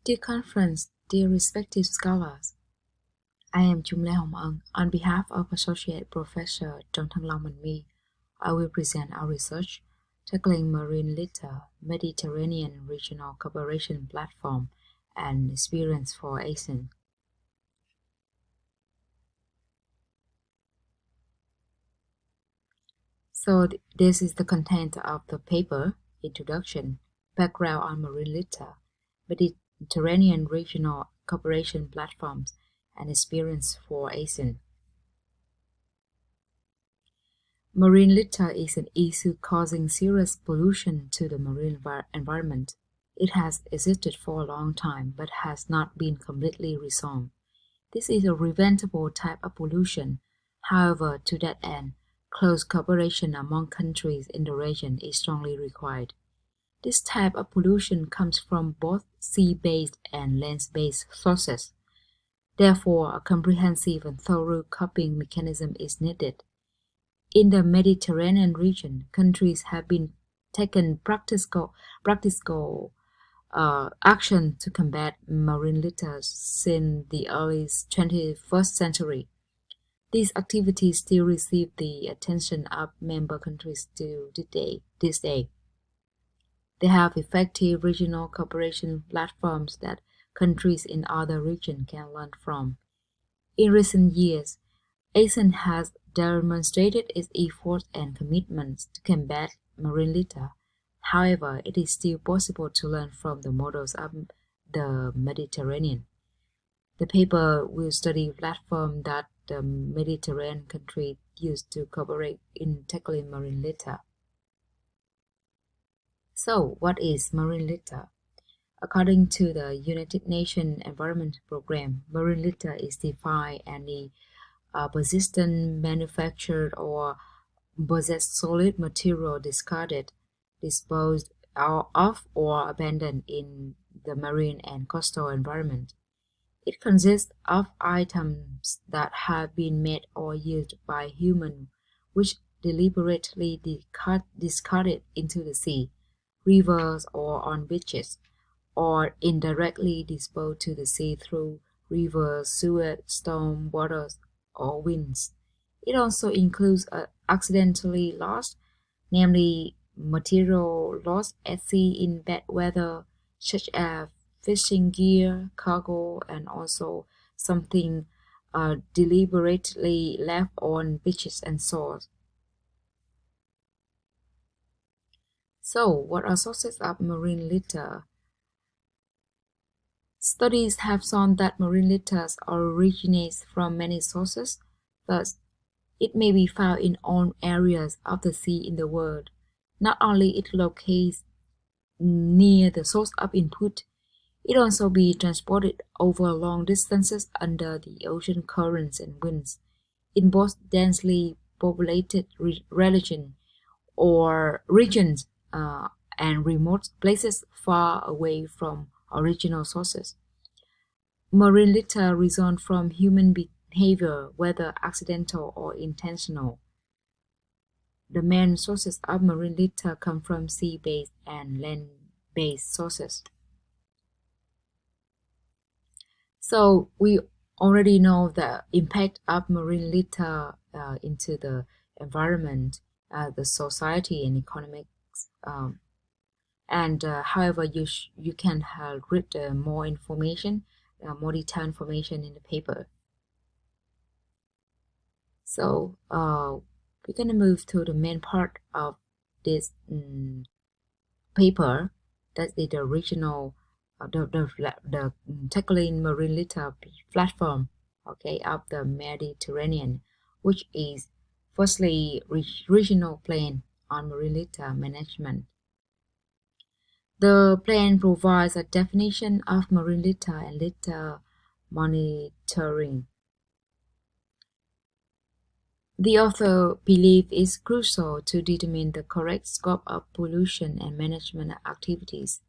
Dear conference, dear respected scholars, I am HhelNG. On behalf of Associate Professor Trong Thăng Long and me, I will present our research tackling marine litter, Mediterranean regional cooperation platform, and experience for ASEAN. So this is the content of the paper, Introduction, Background on Marine Litter, Mediterranean Regional Cooperation Platforms, and Experience for ASEAN. Marine litter is an issue causing serious pollution to the marine environment. It has existed for a long time but has not been completely resolved. This is a preventable type of pollution. However, to that end, close cooperation among countries in the region is strongly required. This type of pollution comes from both sea-based and land-based sources. Therefore, a comprehensive and thorough coping mechanism is needed. In the Mediterranean region, countries have been taken practical action to combat marine litter since the early 21st century. These activities still receive the attention of member countries to this day. They have effective regional cooperation platforms that countries in other regions can learn from. In recent years, ASEAN has demonstrated its efforts and commitments to combat marine litter. However, it is still possible to learn from the models of the Mediterranean. The paper will study platforms that the Mediterranean countries use to cooperate in tackling marine litter. So, what is marine litter? According to the United Nations Environment Programme, marine litter is defined as any persistent, manufactured, or possessed solid material discarded, disposed of, or abandoned in the marine and coastal environment. It consists of items that have been made or used by humans which deliberately discarded into the sea, rivers, or on beaches, or indirectly disposed to the sea through rivers, sewage, storm waters, or winds. It also includes accidentally lost, namely material lost at sea in bad weather, such as fishing gear, cargo, and also something deliberately left on beaches and shores. So, what are sources of marine litter? Studies have shown that marine litter originates from many sources, thus it may be found in all areas of the sea in the world. Not only it locates near the source of input, it also be transported over long distances under the ocean currents and winds in both densely populated regions or regions and remote places far away from original sources. Marine litter results from human behavior, whether accidental or intentional. The main sources of marine litter come from sea-based and land-based sources. So we already know the impact of marine litter into the environment, the society, and economics. However, you can read more information, more detailed information in the paper. So we're gonna move to the main part of this paper. That is the original, the tackling marine litter platform, okay, of the Mediterranean, which is firstly regional plan on marine litter management. The plan provides a definition of marine litter and litter monitoring. The author believes it is crucial to determine the correct scope of pollution and management activities.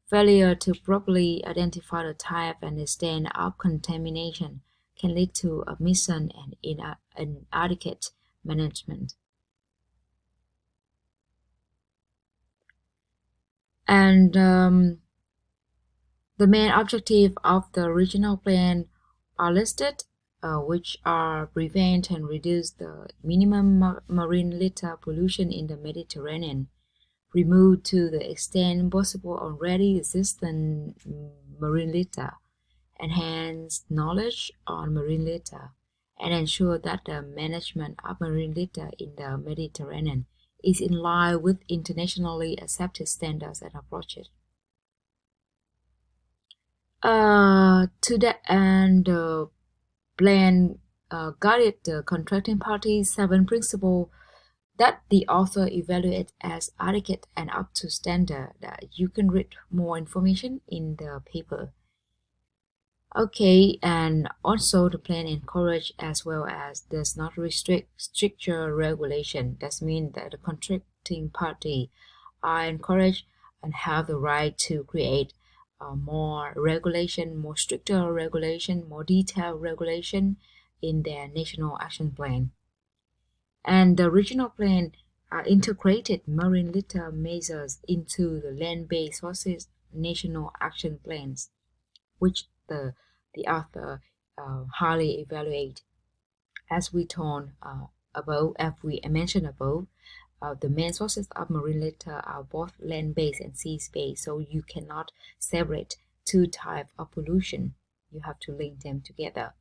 Failure to properly identify the type and extent of contamination can lead to omission and inadequate management. And The main objectives of the regional plan are listed, which are prevent and reduce the minimum marine litter pollution in the Mediterranean, remove to the extent possible already existing marine litter, enhance knowledge on marine litter, and ensure that the management of marine litter in the Mediterranean is in line with internationally accepted standards and approaches. To that end, the plan guided the contracting parties 7 principles that the author evaluated as adequate and up to standard. You can read more information in the paper. Okay, and also the plan encourage as well as does not restrict stricter regulation. That means that the contracting party are encouraged and have the right to create more regulation, more stricter regulation, more detailed regulation in their national action plan. And the regional plan integrated marine litter measures into the land-based sources national action plans, which the author highly evaluate. As we told above, as we mentioned above, the main sources of marine litter are both land-based and sea-based, so you cannot separate two types of pollution. You have to link them together.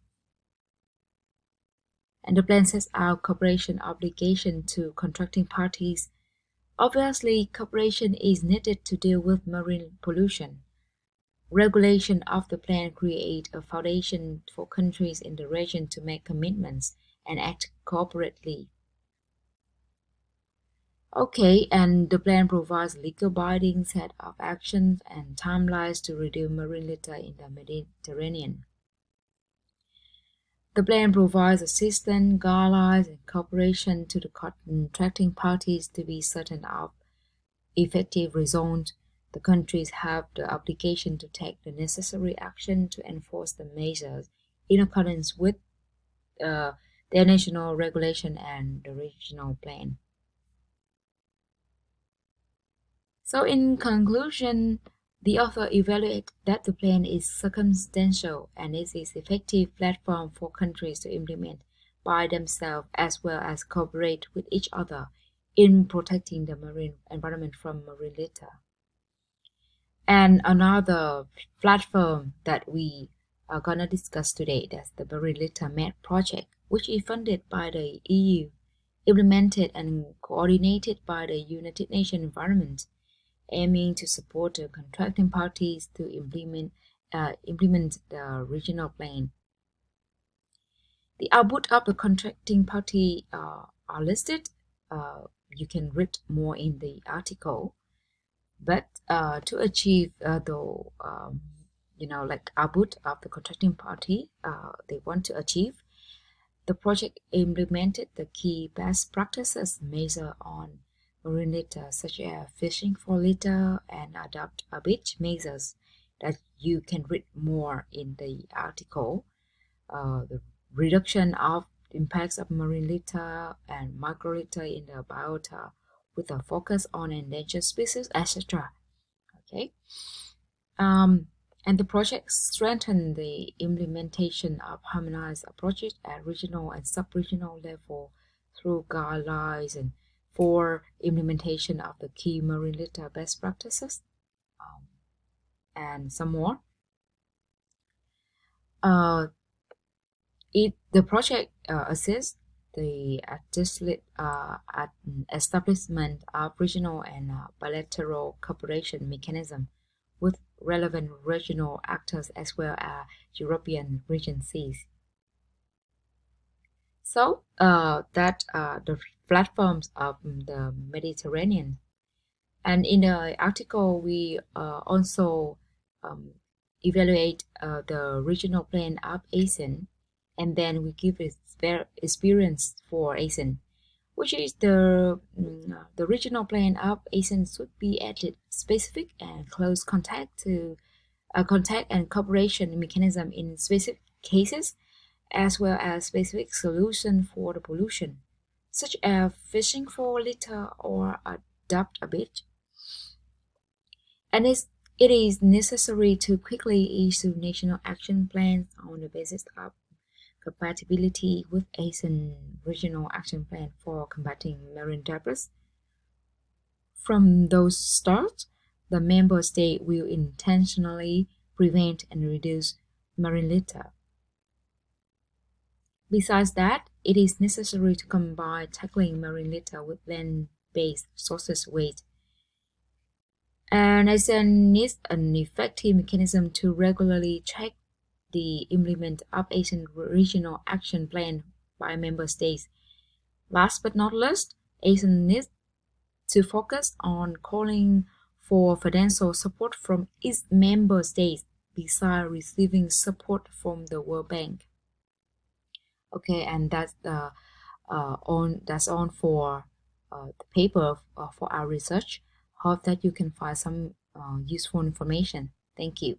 And the plan sets out cooperation obligation to contracting parties. Obviously, cooperation is needed to deal with marine pollution. Regulation of the plan create a foundation for countries in the region to make commitments and act cooperatively. Okay, and the plan provides legal binding set of actions and timelines to reduce marine litter in the Mediterranean. The plan provides assistance, guidelines, and cooperation to the contracting parties to be certain of effective results. The countries have the obligation to take the necessary action to enforce the measures in accordance with their national regulation and the regional plan. So in conclusion, the author evaluated that the plan is circumstantial and is an effective platform for countries to implement by themselves as well as cooperate with each other in protecting the marine environment from marine litter. And another platform that we are gonna discuss today, that's the Marine Litter Map project, which is funded by the EU, implemented and coordinated by the United Nations Environment, aiming to support the contracting parties to implement the regional plan. The output of the contracting party are listed. You can read more in the article. But to achieve like output of the contracting party they want to achieve, the project implemented the key best practices measure on marine litter, such as fishing for litter and adopt a beach measures that you can read more in the article. The reduction of impacts of marine litter and micro litter in the biota with a focus on endangered species, etc. Okay. And the project strengthened the implementation of harmonized approaches at regional and sub-regional level through guidelines and for implementation of the key marine litter best practices and some more. The project assists the establishment of regional and bilateral cooperation mechanism with relevant regional actors as well as European agencies. So that the platforms of the Mediterranean. And in the article, we also evaluate the regional plan of ASEAN, and then we give experience for ASEAN, which is the regional plan of ASEAN should be added specific and close contact and cooperation mechanism in specific cases, as well as specific solution for the pollution, such as fishing for litter or adopt a beach. And its It is necessary to quickly issue national action plans on the basis of compatibility with ASEAN Regional Action Plan for combating marine debris. From those starts, the member state will intentionally prevent and reduce marine litter. Besides that, it is necessary to combine tackling marine litter with land-based sources waste. And ASEAN needs an effective mechanism to regularly check the implement of ASEAN Regional Action Plan by member states. Last but not least, ASEAN needs to focus on calling for financial support from its member states besides receiving support from the World Bank. Okay, and that's on for the paper for our research. Hope that you can find some useful information. Thank you.